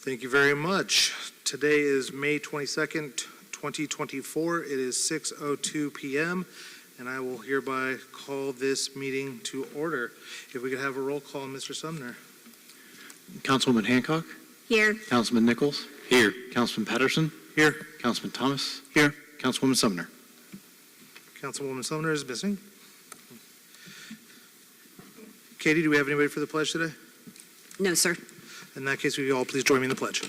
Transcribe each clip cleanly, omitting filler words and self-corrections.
Thank you very much. Today is May 22nd, 2024. It is 6:02 p.m. and I will hereby call this meeting to order. If we could have a roll call, Mr. Sumner. Councilwoman Hancock. Here. Councilman Nichols. Here. Councilman Patterson. Here. Councilman Thomas. Here. Councilwoman Sumner. Councilwoman Sumner is missing. Katie, do we have anybody for the pledge today? No, sir. In that case, will you all please join me in the pledge? I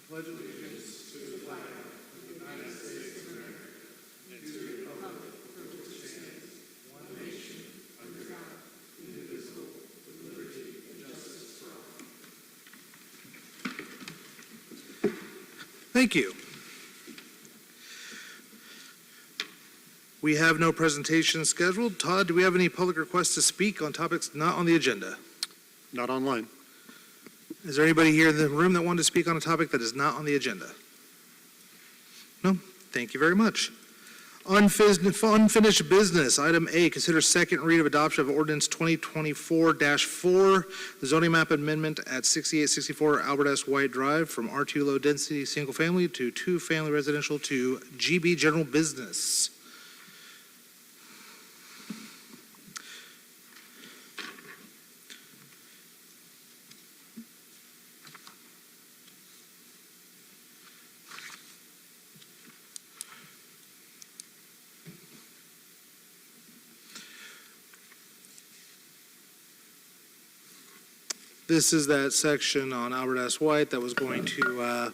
pledge allegiance to the flag of the United States of America and to the republic for which it stands, one nation, under God, indivisible, with liberty and justice for all. Thank you. We have no presentation scheduled. Todd, do we have any public requests to speak on topics not on the agenda? Not online. Is there anybody here in the room that wanted to speak on a topic that is not on the agenda? No? Thank you very much. Unfinished business. Item A, consider second read of adoption of ordinance 2024-4, the zoning map amendment at 6864 Albert S. White Drive from R2 low density single family to 2 family residential to GB general business. This is that section on Albert S. White that was going to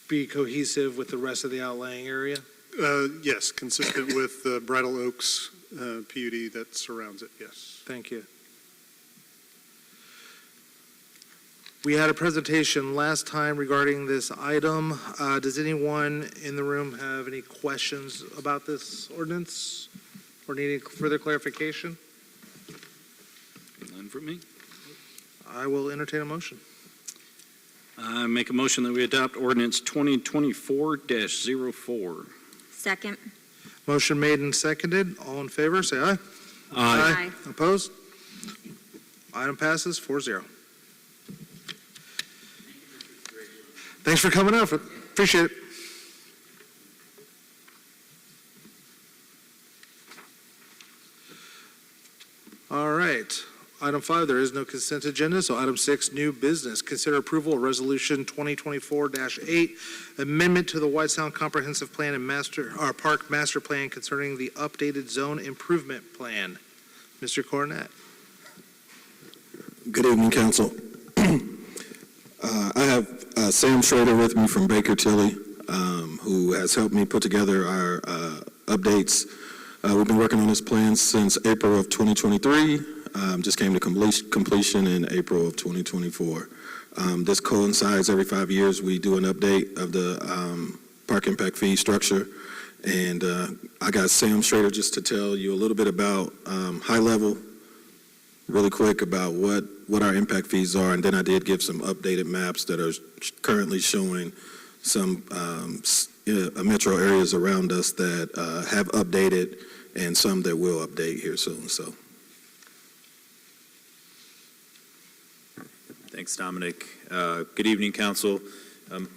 be cohesive with the rest of the outlying area? Yes, consistent with the Bridal Oaks PUD that surrounds it, yes. Thank you. We had a presentation last time regarding this item. Does anyone in the room have any questions about this ordinance or need any further clarification? None for me. I will entertain a motion. I make a motion that we adopt ordinance 2024-04. Second. Motion made and seconded. All in favor, say aye. Aye. Opposed? Item passes 4-0. Thanks for coming out. Appreciate it. All right. Item 5, there is no consent agenda, so item 6, new business. Consider approval of resolution 2024-8, amendment to the White Sound Comprehensive Plan and Park Master Plan concerning the updated zone improvement plan. Mr. Cornett. Good evening, Council. I have Sam Schrader with me from Baker Tilly, who has helped me put together our updates. We've been working on this plan since April of 2023. Just came to completion in April of 2024. This coincides every 5 years. We do an update of the park impact fee structure. And I got Sam Schrader just to tell you a little bit about high level, really quick, about what our impact fees are. And then I did give some updated maps that are currently showing some metro areas around us that have updated and some that will update here soon. So. Thanks, Dominic. Good evening, Council.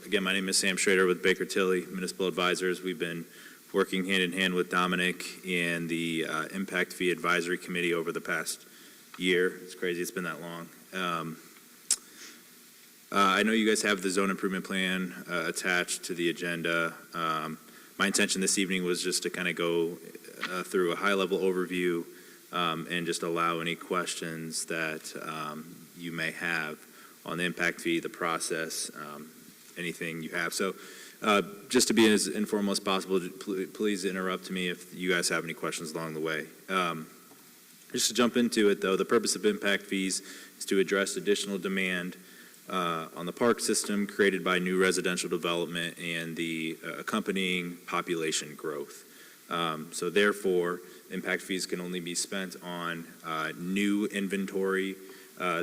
Again, my name is Sam Schrader with Baker Tilly Municipal Advisors. We've been working hand in hand with Dominic and the Impact Fee Advisory Committee over the past year. It's crazy it's been that long. I know you guys have the zone improvement plan attached to the agenda. My intention this evening was just to kind of go through a high-level overview and just allow any questions that you may have on the impact fee, the process, anything you have. So just to be as informal as possible, please interrupt me if you guys have any questions along the way. Just to jump into it, though, the purpose of impact fees is to address additional demand on the park system created by new residential development and the accompanying population growth. So therefore, impact fees can only be spent on new inventory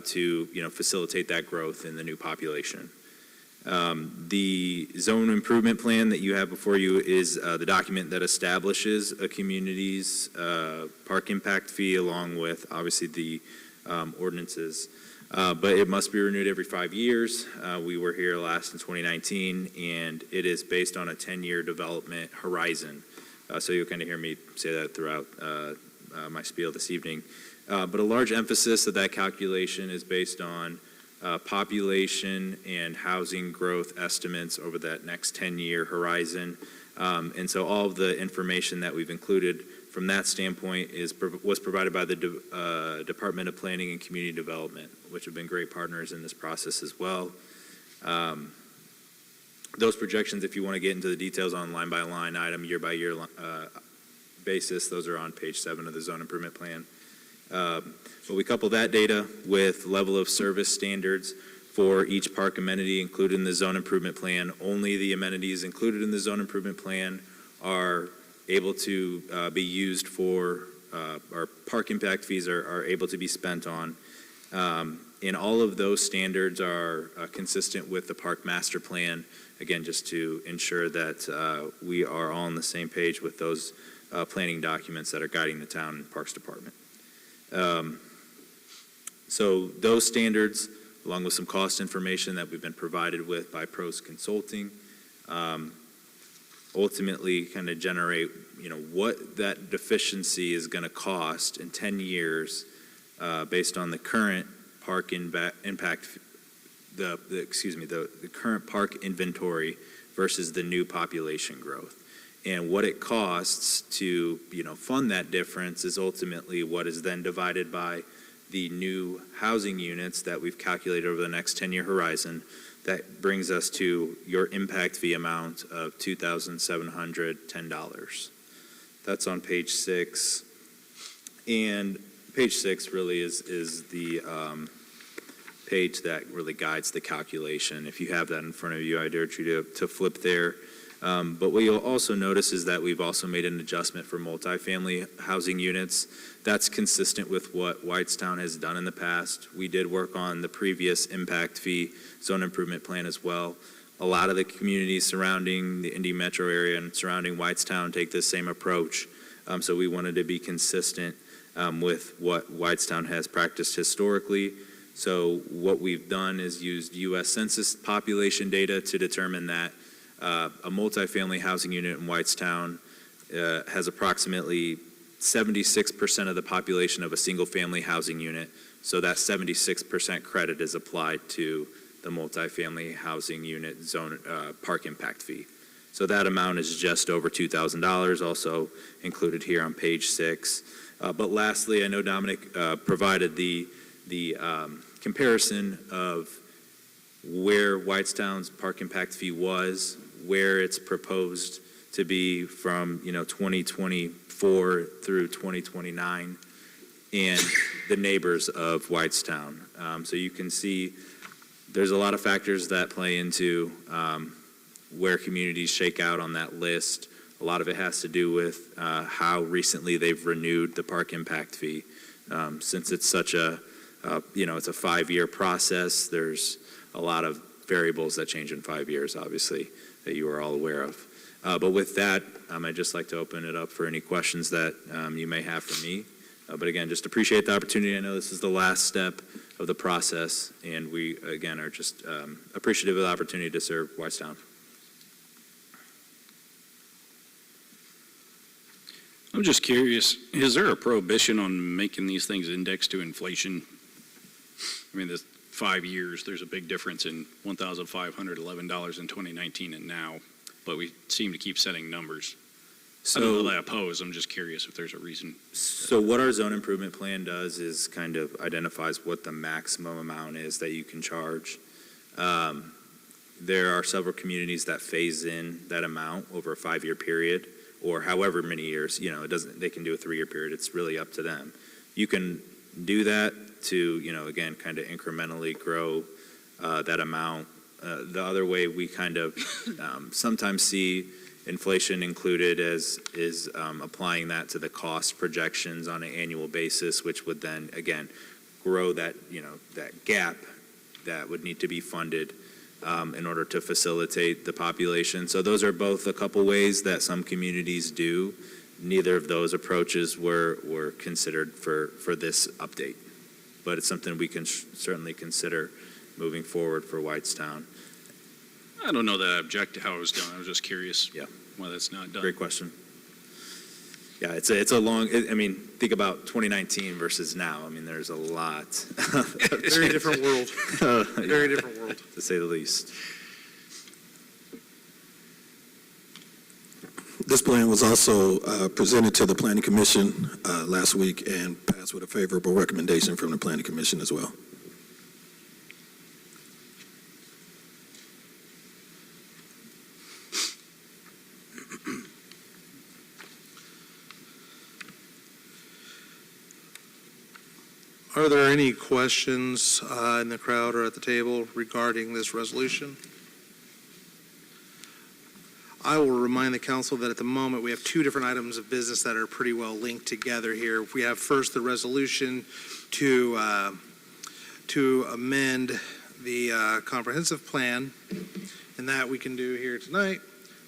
to facilitate that growth in the new population. The zone improvement plan that you have before you is the document that establishes a community's park impact fee, along with obviously the ordinances. but it must be renewed every 5 years. We were here last in 2019, and it is based on a 10-year development horizon. So you'll kind of hear me say that throughout my spiel this evening. But a large emphasis of that calculation is based on population and housing growth estimates over that next 10-year horizon. And so all of the information that we've included from that standpoint was provided by the Department of Planning and Community Development, which have been great partners in this process as well. Those projections, if you want to get into the details on line-by-line item, year-by-year basis, those are on page 7 of the zone improvement plan. But we couple that data with level of service standards for each park amenity included in the zone improvement plan. Only the amenities included in the zone improvement plan are able to be used for, our park impact fees are able to be spent on. And all of those standards are consistent with the park master plan, again, just to ensure that we are all on the same page with those planning documents that are guiding the town and Parks Department. So those standards, along with some cost information that we've been provided with by Pros Consulting, ultimately kind of generate, what that deficiency is going to cost in 10 years based on the current park impact, the current park inventory versus the new population growth. And what it costs to, fund that difference is ultimately what is then divided by the new housing units that we've calculated over the next 10-year horizon. That brings us to your impact fee amount of $2,710. That's on page 6. And page 6 really is the page that really guides the calculation. If you have that in front of you, I'd urge you to flip there. But what you'll also notice is that we've also made an adjustment for multifamily housing units. That's consistent with what Whitestown has done in the past. We did work on the previous impact fee zone improvement plan as well. A lot of the communities surrounding the Indy metro area and surrounding Whitestown take the same approach. So we wanted to be consistent with what Whitestown has practiced historically. So what we've done is used U.S. Census population data to determine that a multifamily housing unit in Whitestown has approximately 76% of the population of a single-family housing unit. So that 76% credit is applied to the multifamily housing unit zone park impact fee. So that amount is just over $2,000, also included here on page 6. But lastly, I know Dominic provided the comparison of where Whitestown's park impact fee was, where it's proposed to be from 2024 through 2029, and the neighbors of Whitestown. So you can see there's a lot of factors that play into where communities shake out on that list. A lot of it has to do with how recently they've renewed the park impact fee. Since it's such a, it's a 5-year process, there's a lot of variables that change in 5 years, obviously, that you are all aware of. But with that, I'd just like to open it up for any questions that you may have for me. But again, just appreciate the opportunity. I know this is the last step of the process, and we, again, are just appreciative of the opportunity to serve Whitestown. I'm just curious, is there a prohibition on making these things indexed to inflation? I mean, the 5 years, there's a big difference in $1,511 in 2019 and now, but we seem to keep setting numbers. I don't know that I oppose, I'm just curious if there's a reason. So what our zone improvement plan does is kind of identifies what the maximum amount is that you can charge. There are several communities that phase in that amount over a 5-year period, or however many years. They can do a 3-year period. It's really up to them. You can do that to, again, kind of incrementally grow that amount. The other way we kind of sometimes see inflation included is applying that to the cost projections on an annual basis, which would then, again, grow that, that gap that would need to be funded in order to facilitate the population. So those are both a couple ways that some communities do. Neither of those approaches were considered for this update. but it's something we can certainly consider moving forward for Whitestown. I don't know that I object to how it was done. I was just curious Yeah. why that's not done. Great question. Yeah, it's a long, I mean, think about 2019 versus now. I mean, there's a lot. Very different world, very different world. To say the least. This plan was also presented to the Planning Commission last week and passed with a favorable recommendation from the Planning Commission as well. Are there any questions in the crowd or at the table regarding this resolution? I will remind the council that at the moment, we have two different items of business that are pretty well linked together here. We have first the resolution to amend the comprehensive plan, and that we can do here tonight.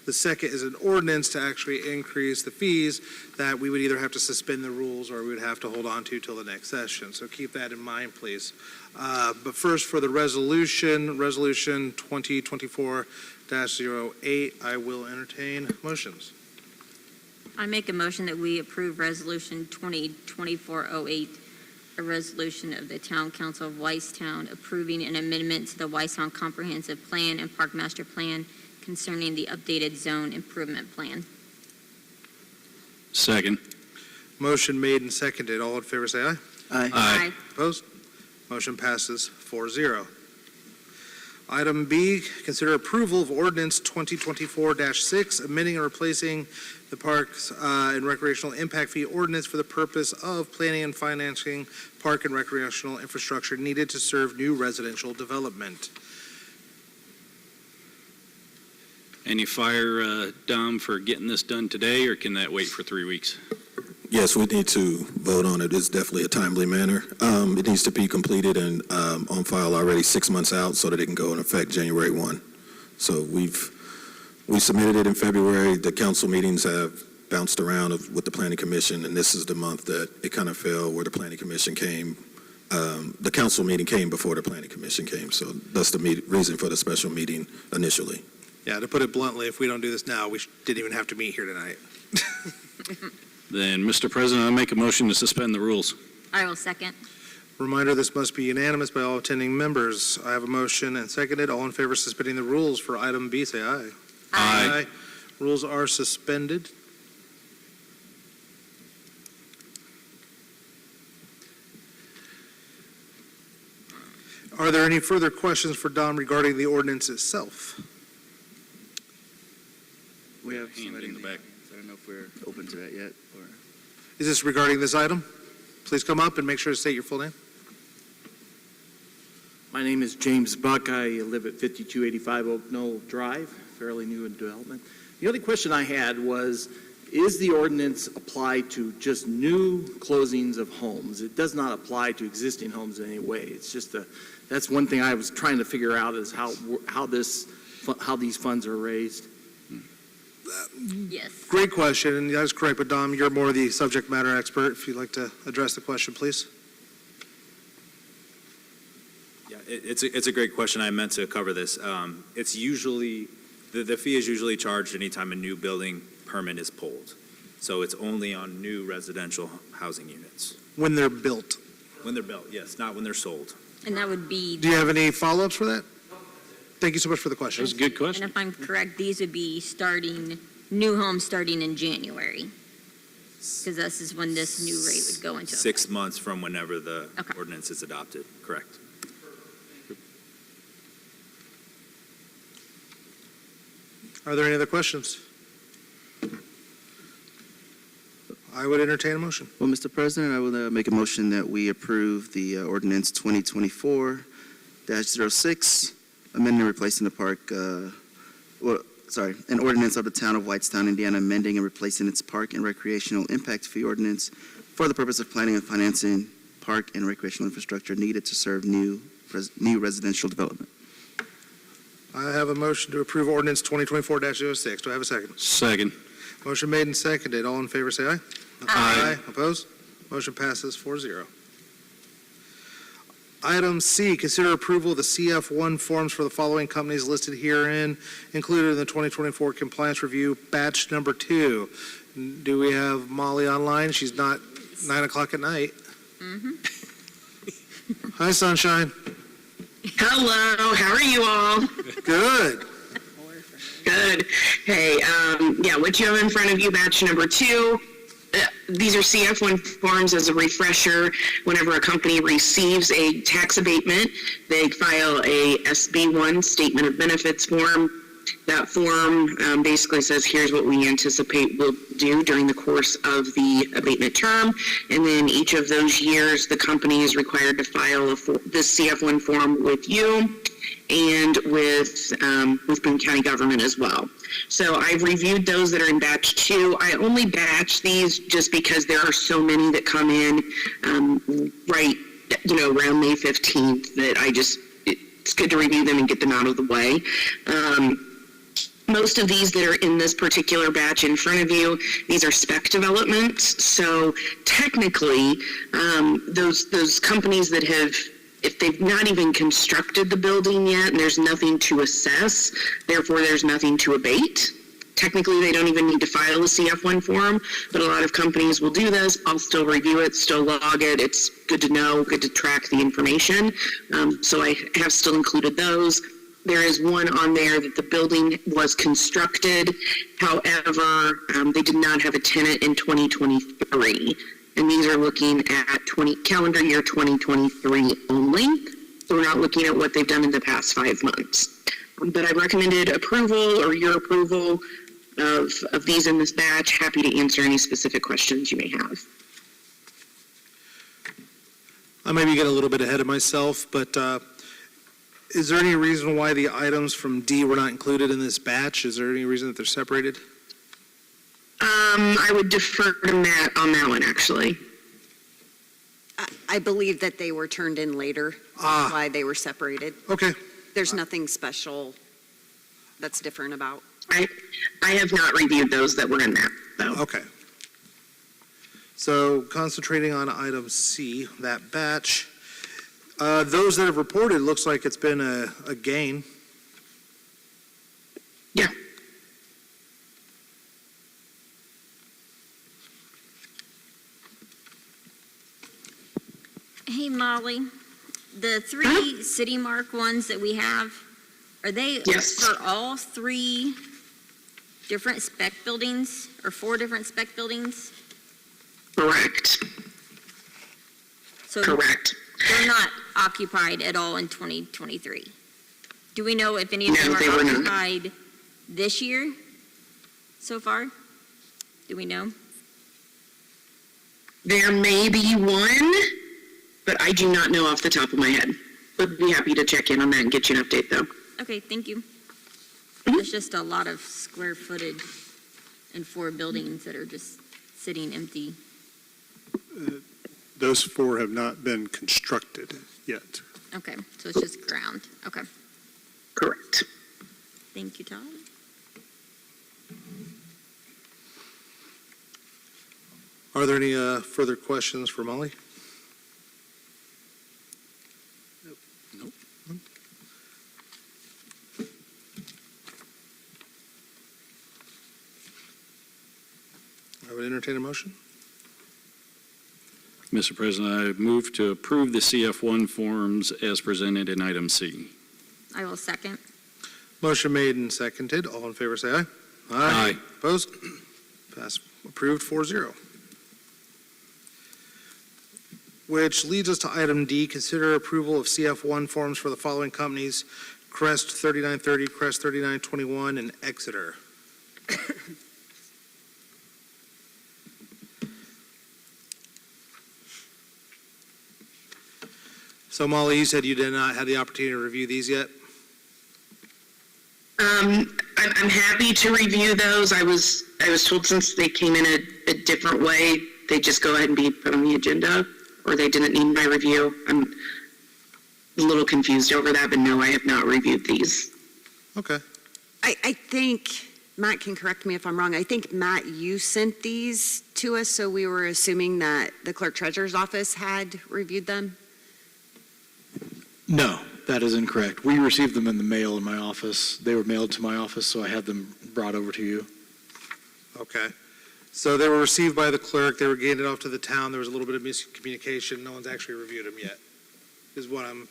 The second is an ordinance to actually increase the fees that we would either have to suspend the rules or we would have to hold on to till the next session. So keep that in mind, please. But first, for the resolution 2024-08, I will entertain motions. I make a motion that we approve Resolution 2024-08, a resolution of the Town Council of Whitestown approving an amendment to the Whitestown Comprehensive Plan and Park Master Plan concerning the updated zone improvement plan. Second. Motion made and seconded. All in favor, say aye. Aye. Opposed? Motion passes 4-0. Item B, consider approval of ordinance 2024-6, amending and replacing the Parks and Recreational Impact Fee ordinance for the purpose of planning and financing park and recreational infrastructure needed to serve new residential development. Any fire, Dom, for getting this done today, or can that wait for 3 weeks? Yes, we need to vote on it. It's definitely a timely manner. It needs to be completed and on file already 6 months out so that it can go in effect January 1. So we submitted it in February. The council meetings have bounced around with the Planning Commission, and this is the month that it kind of fell where the Planning Commission came. The council meeting came before the Planning Commission came, so that's the reason for the special meeting initially. Yeah, to put it bluntly, if we don't do this now, we didn't even have to meet here tonight. Then, Mr. President, I make a motion to suspend the rules. I will second. Reminder, this must be unanimous by all attending members. I have a motion and seconded. All in favor of suspending the rules for item B, say aye. Aye. Rules are suspended. Are there any further questions for Dom regarding the ordinance itself? We have Hand somebody in the back. I don't know if we're open to that yet, or... Is this regarding this item? Please come up and make sure to state your full name. My name is James Buck. I live at 5285 Oak Knoll Drive, fairly new in development. The only question I had was, is the ordinance applied to just new closings of homes? It does not apply to existing homes in any way. It's just that's one thing I was trying to figure out is how these funds are raised. Yes. Great question, and that is correct, but Dom, you're more the subject matter expert. If you'd like to address the question, please. Yeah, it's a great question. I meant to cover this. It's usually, the fee is usually charged anytime a new building permit is pulled. So it's only on new residential housing units. When they're built. When they're built, yes, not when they're sold. And that would be, Do you have any follow-ups for that? Thank you so much for the That was question. a good and question. if I'm correct, these would be new homes starting in January, because this is when this new rate would go into effect. 6 months from whenever the Okay. ordinance is adopted, correct. Are there any other questions? I would entertain a motion. Well, Mr. President, I will make a motion that we approve the ordinance 2024-06, amending and replacing the park, an ordinance of the town of Whitestown, Indiana, amending and replacing its park and recreational impact fee ordinance for the purpose of planning and financing park and recreational infrastructure needed to serve new residential development. I have a motion to approve ordinance 2024-06. Do I have a second? Second. Motion made and seconded. All in favor, say aye. Aye. Opposed? Motion passes 4-0. Item C, consider approval of the CF1 forms for the following companies listed herein, included in the 2024 compliance review, batch number 2. Do we have Molly online? She's not 9 o'clock at night. Hi, Sunshine. Hello, how are you all? Good. Good. Hey, yeah, what you have in front of you, batch number 2. These are CF1 forms. As a refresher. Whenever a company receives a tax abatement, they file a SB1 statement of benefits form. That form basically says, here's what we anticipate we'll do during the course of the abatement term. And then each of those years, the company is required to file this CF1 form with you and with Boone County government as well. So I've reviewed those that are in batch 2. I only batch these just because there are so many that come in around May 15th that it's good to review them and get them out of the way. Most of these that are in this particular batch in front of you, these are spec developments. So technically, those companies that have, if they've not even constructed the building yet and there's nothing to assess, therefore there's nothing to abate. Technically, they don't even need to file a CF1 form, but a lot of companies will do this. I'll still review it, still log it. It's good to know, good to track the information. So I have still included those. There is one on there that the building was constructed. However, they did not have a tenant in 2023. And these are looking at calendar year 2023 only. So we're not looking at what they've done in the past 5 months. But I recommended approval or your approval of these in this batch. Happy to answer any specific questions you may have. I maybe get a little bit ahead of myself, but is there any reason why the items from D were not included in this batch? Is there any reason that they're separated? I would defer to Matt on that one, actually. I believe that they were turned in later. That's why they were separated. Okay. There's nothing special that's different about. I have not reviewed those that were in that, though. Okay. So concentrating on item C, that batch, those that have reported, looks like it's been a gain. Yeah. Hey, Molly, the 3 City Mark ones that we have, are they Yes. for all 3 different spec buildings or 4 different spec buildings? Correct. So Correct. they're not occupied at all in 2023. Do we know if any of them No, they are were not. occupied this year so far? Do we know? There may be one, but I do not know off the top of my head. Would be happy to check in on that and get you an update, though. Okay, thank you. There's just a lot of square footage and 4 buildings that are just sitting empty. Those 4 have not been constructed yet. Okay, so it's just ground. Okay, Correct. thank you, Todd. Are there any further questions for Molly? Nope. I would entertain a motion. Mr. President, I move to approve the CF1 forms as presented in item C. I will second. Motion made and seconded. All in favor, say aye. Aye. Opposed? Pass. Approved 4-0. Which leads us to item D, consider approval of CF1 forms for the following companies: Crest 3930, Crest 3921, and Exeter. So Molly, you said you did not have the opportunity to review these yet? I'm happy to review those. I was told since they came in a different way, they just go ahead and be put on the agenda, or they didn't need my review. I'm a little confused over that, but no, I have not reviewed these. Okay. I think, Matt can correct me if I'm wrong, I think, Matt, you sent these to us, so we were assuming that the clerk treasurer's office had reviewed them? No, that is incorrect. We received them in the mail in my office. They were mailed to my office, so I had them brought over to you. Okay. So they were received by the clerk, they were handed off to the town, there was a little bit of miscommunication, no one's actually reviewed them yet, is what I'm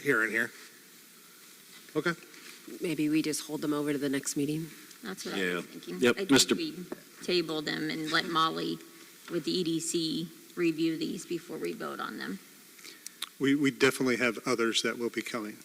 hearing here. Okay. Maybe we just hold them over to the next meeting? That's what I Yeah. was thinking. Yep, I think Mr. we table them and let Molly with the EDC review these before we vote on them. We definitely have others that will be coming.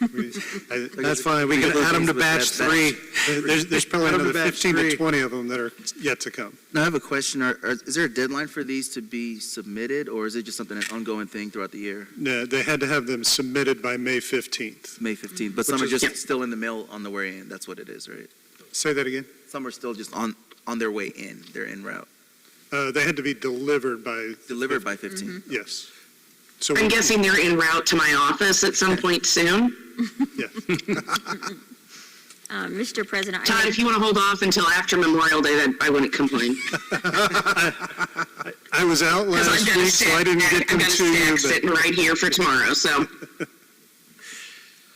That's fine, we can add them to batch 3. There's probably Add 'em to another batch 15 3. to 20 of them that are yet to come. Now, I have a question. Is there a deadline for these to be submitted, or is it just something, an ongoing thing throughout the year? No, they had to have them submitted by May 15th. May 15th, but some are Which is- just still in the mail on the way in. That's what it is, right? Say that again? Some are still just on their way in. They're en route. They had to be delivered by, Delivered by 15. yes. So, I'm guessing they're en route to my office at some point soon. yeah. Mr. President, Todd, if you want to hold off until after Memorial Day, then I wouldn't complain. I was out Because last week, so I didn't get them I've got a to you, stack but sitting right here for tomorrow, so.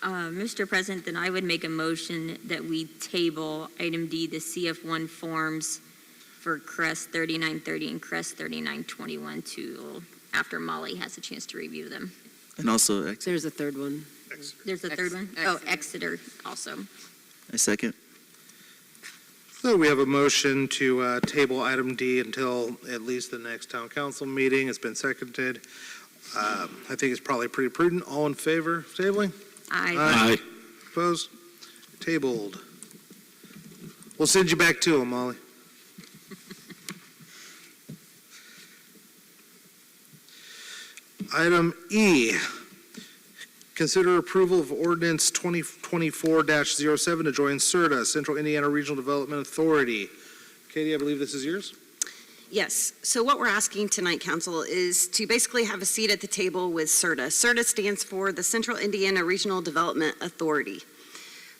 Mr. President, then I would make a motion that we table item D, the CF1 forms for Crest 3930 and Crest 3921 to after Molly has a chance to review them. And also, There's a third one. There's a third one? Oh, Exeter also. a second. So we have a motion to table item D until at least the next town council meeting. It's been seconded. I think it's probably pretty prudent. All in favor of tabling? Aye. Opposed? Tabled. We'll send you back to them, Molly. Item E, consider approval of ordinance 2024-07 to join CERTA, Central Indiana Regional Development Authority. Katie, I believe this is yours? Yes. So what we're asking tonight, council, is to basically have a seat at the table with CERTA. CERTA stands for the Central Indiana Regional Development Authority.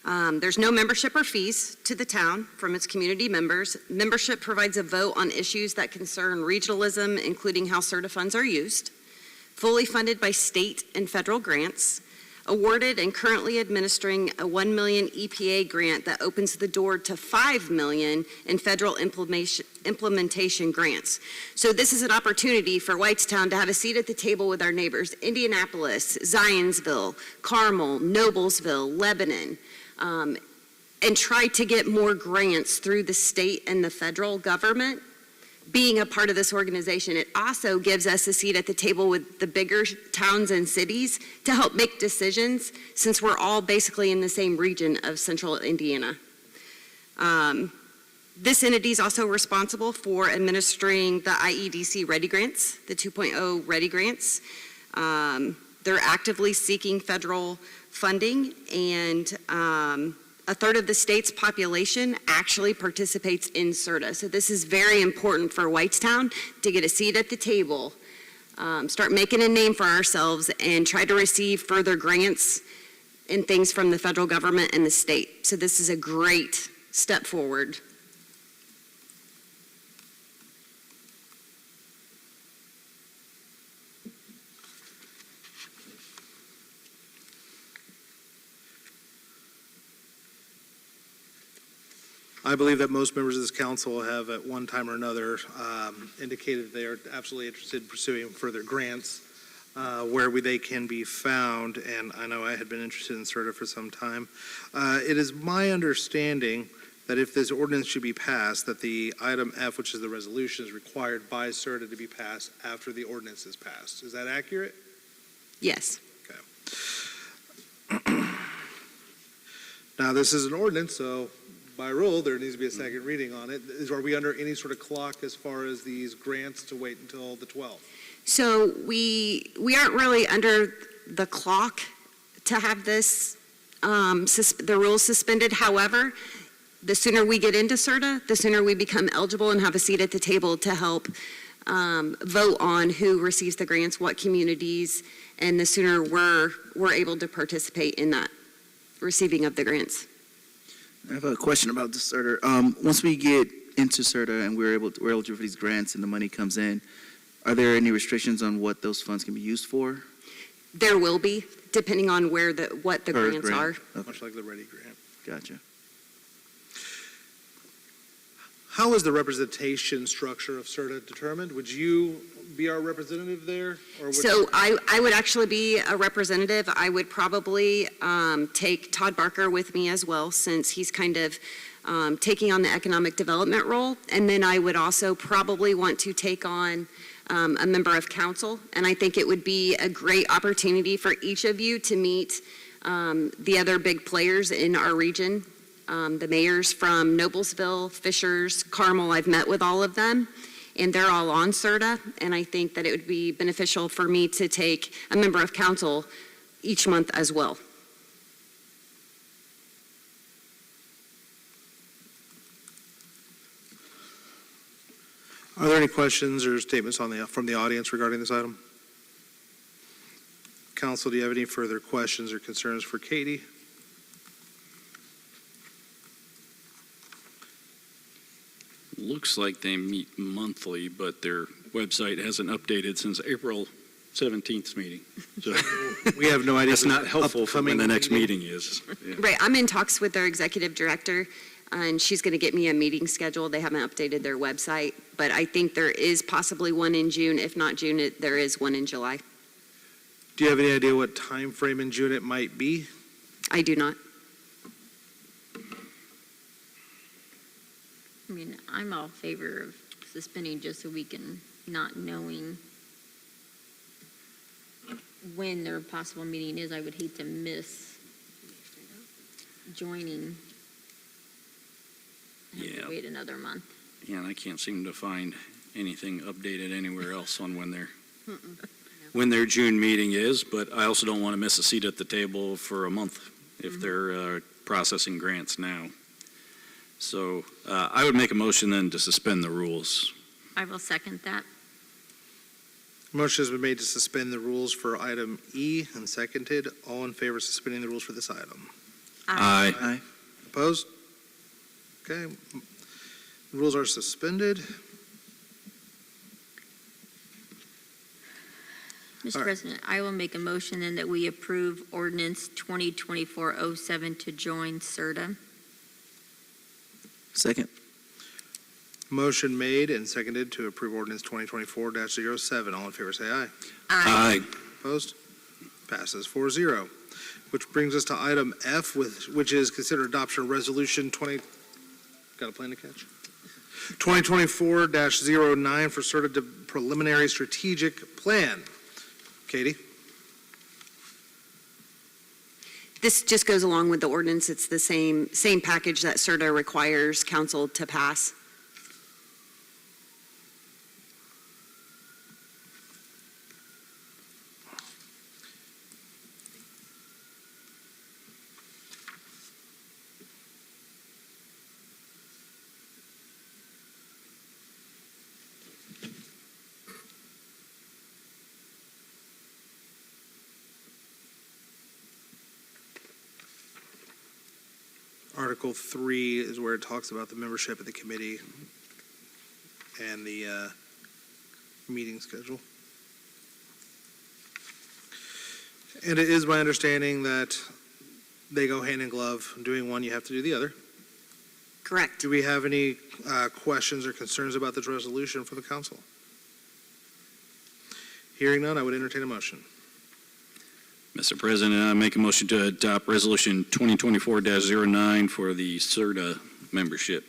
There's no membership or fees to the town from its community members. Membership provides a vote on issues that concern regionalism, including how CERTA funds are used. Fully funded by state and federal grants. Awarded and currently administering a $1 million EPA grant that opens the door to $5 million in federal implementation grants. So this is an opportunity for Whitestown to have a seat at the table with our neighbors, Indianapolis, Zionsville, Carmel, Noblesville, Lebanon, and try to get more grants through the state and the federal government. Being a part of this organization, it also gives us a seat at the table with the bigger towns and cities to help make decisions, since we're all basically in the same region of central Indiana. This entity is also responsible for administering the IEDC Ready Grants, the 2.0 Ready Grants. They're actively seeking federal funding, and a third of the state's population actually participates in CERTA. So this is very important for Whitestown to get a seat at the table, start making a name for ourselves, and try to receive further grants and things from the federal government and the state. So this is a great step forward. I believe that most members of this council have at one time or another indicated they are absolutely interested in pursuing further grants where they can be found, and I know I had been interested in CERTA for some time. It is my understanding that if this ordinance should be passed, that the item F, which is the resolution, is required by CERTA to be passed after the ordinance is passed. Is that accurate? Yes. Now, this is an ordinance, so by rule, there needs to be a second reading on it. Are we under any sort of clock as far as these grants to wait until the 12th? So we aren't really under the clock to have this, the rules suspended. However, the sooner we get into CERTA, the sooner we become eligible and have a seat at the table to help vote on who receives the grants, what communities, and the sooner we're able to participate in that receiving of the grants. I have a question about the CERTA. Once we get into CERTA and we're eligible for these grants and the money comes in, are there any restrictions on what those funds can be used for? There will be, depending on what the Or grants grant. are. Okay, Much like the Ready Grant. gotcha. How is the representation structure of CERTA determined? Would you be our representative there? Or would So I would actually be a representative. I would probably take Todd Barker with me as well, since he's kind of taking on the economic development role. And then I would also probably want to take on a member of council. And I think it would be a great opportunity for each of you to meet the other big players in our region. The mayors from Noblesville, Fishers, Carmel, I've met with all of them, and they're all on CERTA, and I think that it would be beneficial for me to take a member of council each month as well. Are there any questions or statements from the audience regarding this item? Council, do you have any further questions or concerns for Katie? Looks like they meet monthly, but their website hasn't updated since April 17th meeting. So We have no idea. it's not helpful for when the Upcoming next meeting is. Yeah. Right, I'm in talks with their executive director, and she's going to get me a meeting scheduled. They haven't updated their website, but I think there is possibly one in June. If not June, there is one in July. Do you have any idea what time frame in June it might be? I do not. I mean, I'm all favor of suspending just so we can, not knowing when their possible meeting is, I would hate to miss joining. Have to Yeah. wait another month. Yeah, and I can't seem to find anything updated anywhere else on when their June meeting is, but I also don't want to miss a seat at the table for a month if they're processing grants now. So I would make a motion then to suspend the rules. I will second that. Motion has been made to suspend the rules for item E and seconded. All in favor of suspending the rules for this item? Aye. Aye. Opposed? Okay. The rules are suspended. Mr. All right. President, I will make a motion then that we approve ordinance 2024-07 to join CERTA. Second. Motion made and seconded to approve ordinance 2024-07. All in favor, say aye. Aye. Opposed? Passes 4-0. Which brings us to item F, which is consider adoption of resolution 20, got a plan to catch? 2024-09 for CERTA preliminary strategic plan. Katie? This just goes along with the ordinance. It's the same package that CERTA requires council to pass. Article 3 is where it talks about the membership of the committee and the meeting schedule. And it is my understanding that they go hand in glove. Doing one, you have to do the other. Correct. Do we have any questions or concerns about this resolution for the council? Hearing none, I would entertain a motion. Mr. President, I make a motion to adopt resolution 2024-09 for the CERTA membership.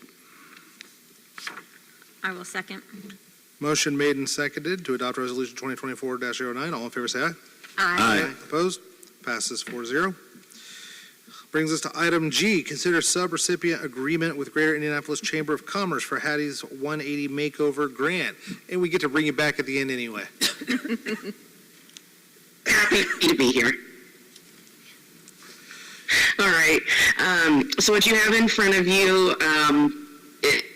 I will second. Motion made and seconded to adopt resolution 2024-09. All in favor, say aye. Aye. Opposed? Passes 4-0. Brings us to item G, consider sub-recipient agreement with Greater Indianapolis Chamber of Commerce for Hattie's 180 Makeover Grant. And we get to bring you back at the end anyway. Happy to be here. All right. So what you have in front of you,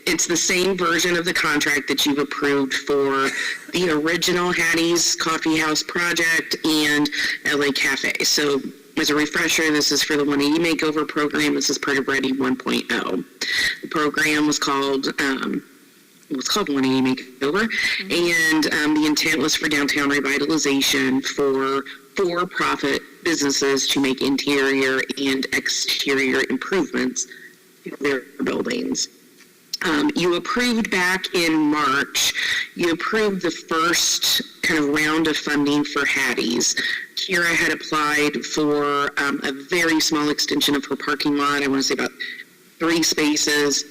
it's the same version of the contract that you've approved for the original Hattie's Coffee House project and LA Cafe. So as a refresher, this is for the 180 Makeover program. This is part of Ready 1.0. The program was called was called 180 Makeover, and the intent was for downtown revitalization for for-profit businesses to make interior and exterior improvements to their buildings. You approved back in March, you approved the first kind of round of funding for Hattie's. Kira had applied for a very small extension of her parking lot, I want to say about 3 spaces.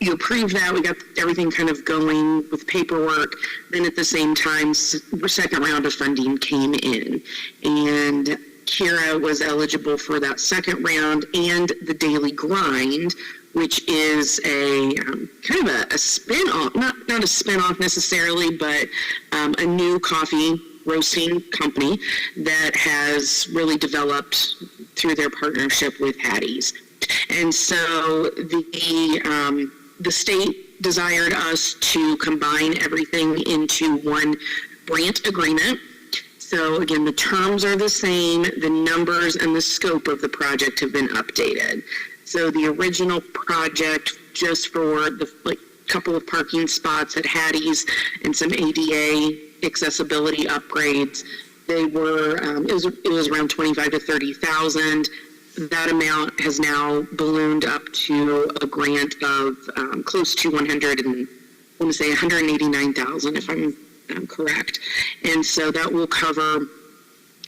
You approved that, we got everything kind of going with paperwork. Then at the same time, the second round of funding came in. And Kira was eligible for that second round and the Daily Grind, which is a kind of a spin-off, not a spin-off necessarily, but a new coffee roasting company that has really developed through their partnership with Hattie's. And so the state desired us to combine everything into one grant agreement. So again, the terms are the same, the numbers and the scope of the project have been updated. So the original project, just for the couple of parking spots at Hattie's and some ADA accessibility upgrades, they were it was around 25 to 30,000. That amount has now ballooned up to a grant of close to 189,000, if I'm correct. And so that will cover,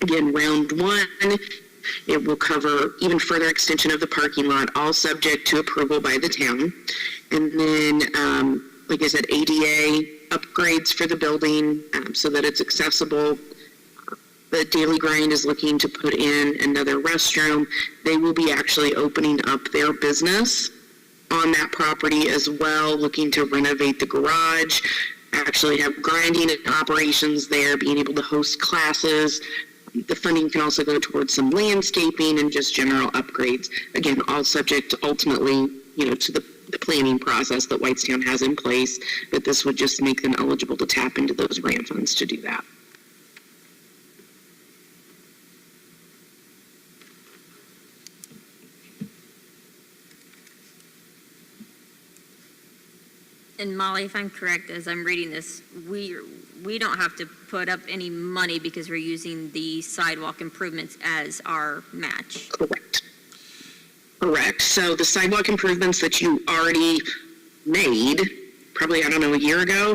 again, round 1. It will cover even further extension of the parking lot, all subject to approval by the town. And then, like I said, ADA upgrades for the building so that it's accessible. The Daily Grind is looking to put in another restroom. They will be actually opening up their business on that property as well, looking to renovate the garage, actually have grinding operations there, being able to host classes. The funding can also go towards some landscaping and just general upgrades. Again, all subject ultimately, to the planning process that Whitestown has in place, but this would just make them eligible to tap into those grant funds to do that. And Molly, if I'm correct, as I'm reading this, we don't have to put up any money because we're using the sidewalk improvements as our match. Correct. So the sidewalk improvements that you already made, probably, a year ago,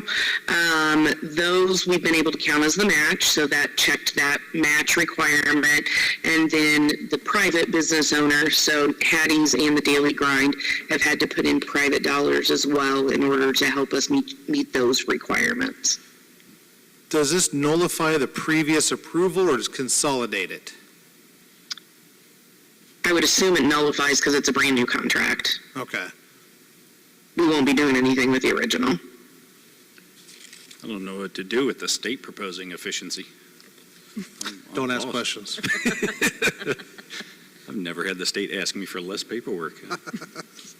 those we've been able to count as the match, so that checked that match requirement. And then the private business owner, so Hattie's and the Daily Grind, have had to put in private dollars as well in order to help us meet those requirements. Does this nullify the previous approval or just consolidate it? I would assume it nullifies because it's a brand new contract. Okay. We won't be doing anything with the original. I don't know what to do with the state proposing efficiency. Don't ask questions. I've never had the state ask me for less paperwork.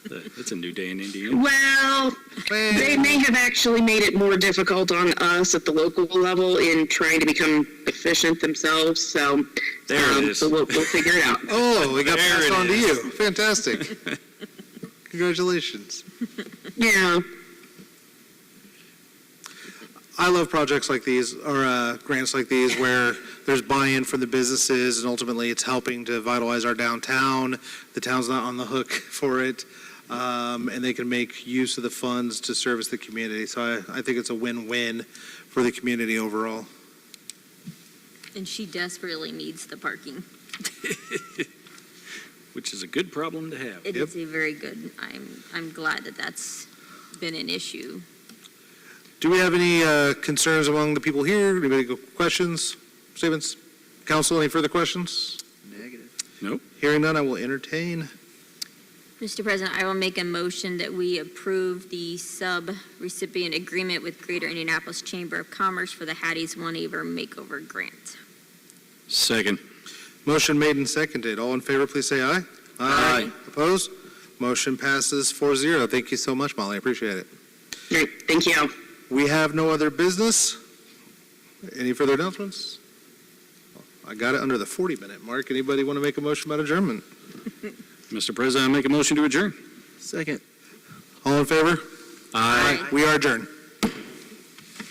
That's a new day in Indiana. Well, they may have actually made it more difficult on us at the local level in trying to become efficient themselves. So, There it is. So we'll figure it out. Oh, we got There passed it on to is. you. Fantastic. Congratulations. Yeah. I love projects like these, or grants like these, where there's buy-in from the businesses, and ultimately it's helping to vitalize our downtown. The town's not on the hook for it, and they can make use of the funds to service the community. So I think it's a win-win for the community overall. And she desperately needs the parking. Which is a good problem to have. It is a very good, I'm glad that that's been an issue. Do we have any concerns among the people here? Anybody got questions? Statements? Council, any further questions? Negative. Nope. Hearing none, I will entertain. Mr. President, I will make a motion that we approve the sub-recipient agreement with Greater Indianapolis Chamber of Commerce for the Hattie's One Acre Makeover Grant. Second. Motion made and seconded. All in favor, please say aye. Aye. Opposed? Motion passes 4-0. Thank you so much, Molly. I appreciate it. Great. Thank you. We have no other business. Any further announcements? I got it under the 40-minute mark. Anybody want to make a motion about adjournment? Mr. President, I make a motion to adjourn. Second. All in favor? Aye. We are adjourned.